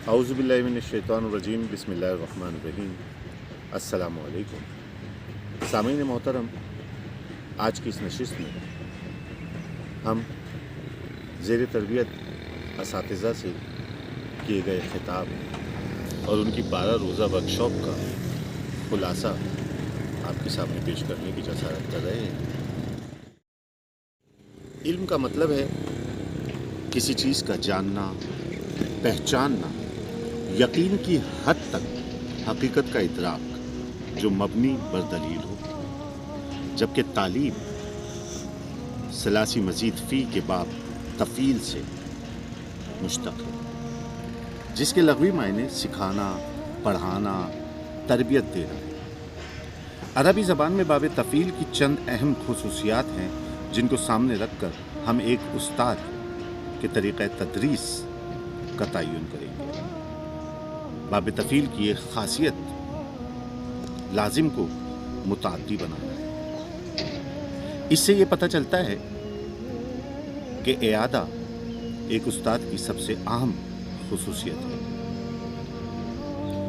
اعوذ باللہ من الشیطان الرجیم بسم اللہ الرحمن الرحیم السلام علیکم سامعین محترم، آج کی اس نشست میں ہم زیر تربیت اساتذہ سے کیے گئے خطاب اور ان کی 12 روزہ ورکشاپ کا خلاصہ آپ کے سامنے پیش کرنے کی جسارت کر رہے ہیں۔ علم کا مطلب ہے کسی چیز کا جاننا، پہچاننا، یقین کی حد تک حقیقت کا ادراک جو مبنی بر دلیل ہو، جبکہ تعلیم ثلاثی مزید فی کے باب تفیل سے مشتق ہے، جس کے لغوی معنی سکھانا، پڑھانا، تربیت دینا ہے۔ عربی زبان میں باب تفیل کی چند اہم خصوصیات ہیں جن کو سامنے رکھ کر ہم ایک استاد کے طریقہ تدریس کا تعین کریں گے۔ باب تفیل کی ایک خاصیت لازم کو متعدی بنانا ہے۔ اس سے یہ پتہ چلتا ہے کہ اعادہ ایک استاد کی سب سے اہم خصوصیت ہے،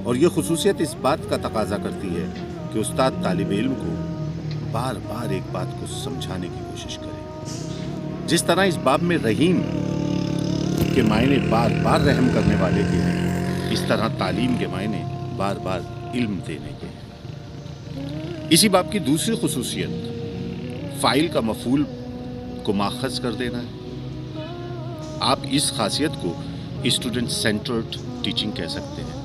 اور یہ خصوصیت اس بات کا تقاضا کرتی ہے کہ استاد طالب علم کو بار بار ایک بات کو سمجھانے کی کوشش کرے۔ جس طرح اس باب میں رحیم کے معنی بار بار رحم کرنے والے کے ہیں، اس طرح تعلیم کے معنی بار بار علم دینے کے ہیں۔ اسی باب کی دوسری خصوصیت فاعل کا مفعول کو ماخذ کر دینا ہے۔ آپ اس خاصیت کو اسٹوڈنٹ سینٹرڈ ٹیچنگ کہہ سکتے ہیں،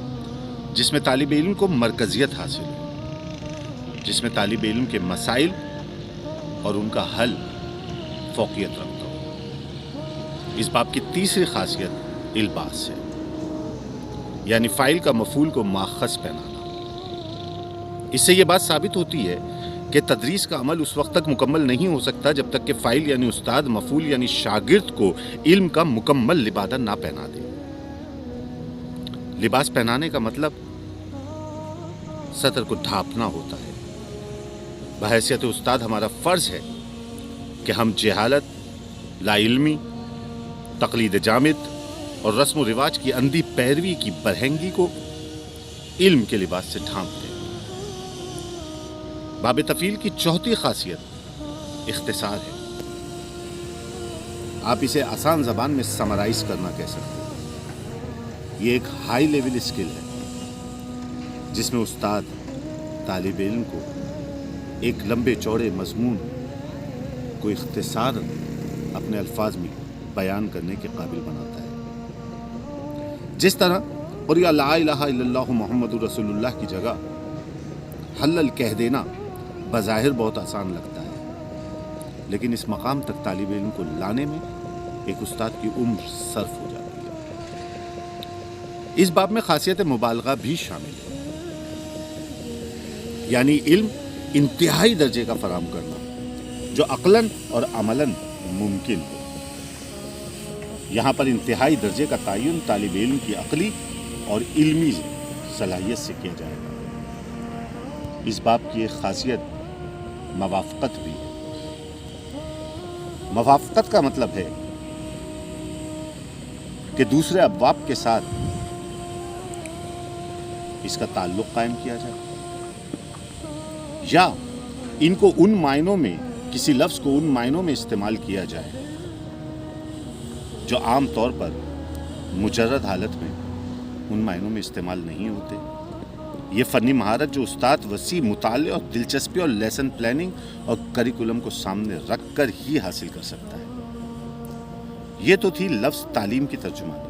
جس میں طالب علم کو مرکزیت حاصل ہے، جس میں طالب علم کے مسائل اور ان کا حل فوقیت رکھتا ہو۔ اس باب کی تیسری خاصیت الباس ہے، یعنی فاعل کا مفعول کو ماخذ پہنانا۔ اس سے یہ بات ثابت ہوتی ہے کہ تدریس کا عمل اس وقت تک مکمل نہیں ہو سکتا جب تک کہ فاعل یعنی استاد، مفعول یعنی شاگرد کو علم کا مکمل لبادہ نہ پہنا دے۔ لباس پہنانے کا مطلب سطر کو ڈھانپنا ہوتا ہے۔ بحیثیت استاد ہمارا فرض ہے کہ ہم جہالت، لا علمی، تقلید جامد اور رسم و رواج کی اندھی پیروی کی برہنگی کو علم کے لباس سے ڈھانپ دیں۔ باب تفیل کی چوتھی خاصیت اختصار ہے۔ آپ اسے آسان زبان میں سمرائز کرنا کہہ سکتے ہیں۔ یہ ایک ہائی لیول اسکل ہے جس میں استاد طالب علم کو ایک لمبے چوڑے مضمون کو اختصاراً اپنے الفاظ میں بیان کرنے کے قابل بناتا ہے۔ جس طرح اور یا لا الہ الا اللہ محمد رسول اللہ کی جگہ حلل کہہ دینا بظاہر بہت آسان لگتا ہے، لیکن اس مقام تک طالب علم کو لانے میں ایک استاد کی عمر صرف ہو جاتی ہے۔ اس باب میں خاصیت مبالغہ بھی شامل ہے، یعنی علم انتہائی درجے کا فراہم کرنا جو عقلاً اور عملاً ممکن ہو۔ یہاں پر انتہائی درجے کا تعین طالب علم کی عقلی اور علمی صلاحیت سے کیا جائے گا۔ اس باب کی ایک خاصیت موافقت بھی ہے۔ موافقت کا مطلب ہے کہ دوسرے ابواب کے ساتھ اس کا تعلق قائم کیا جائے، یا ان کو ان معنوں میں، کسی لفظ کو ان معنوں میں استعمال کیا جائے جو عام طور پر مجرد حالت میں ان معنوں میں استعمال نہیں ہوتے۔ یہ فنی مہارت جو استاد وسیع مطالعے اور دلچسپی اور لیسن پلاننگ اور کریکولم کو سامنے رکھ کر ہی حاصل کر سکتا ہے۔ یہ تو تھی لفظ تعلیم کی ترجمانی،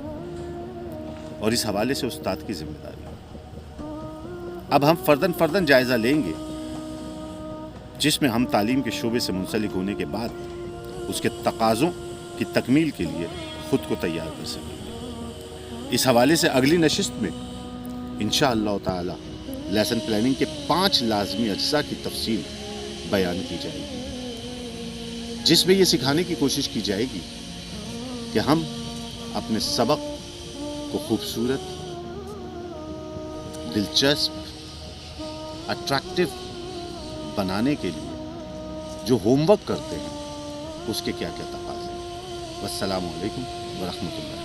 اور اس حوالے سے استاد کی ذمہ داری۔ اب ہم فرداً جائزہ لیں گے، جس میں ہم تعلیم کے شعبے سے منسلک ہونے کے بعد اس کے تقاضوں کی تکمیل کے لیے خود کو تیار کر سکیں گے۔ اس حوالے سے اگلی نشست میں انشاءاللہ تعالی لیسن پلاننگ کے 5 لازمی اجزاء کی تفصیل بیان کی جائے گی، جس میں یہ سکھانے کی کوشش کی جائے گی کہ ہم اپنے سبق کو خوبصورت، دلچسپ، اٹریکٹیو بنانے کے لیے جو ہوم ورک کرتے ہیں اس کے کیا کیا تقاضے ہیں۔ والسلام علیکم ورحمۃ اللہ۔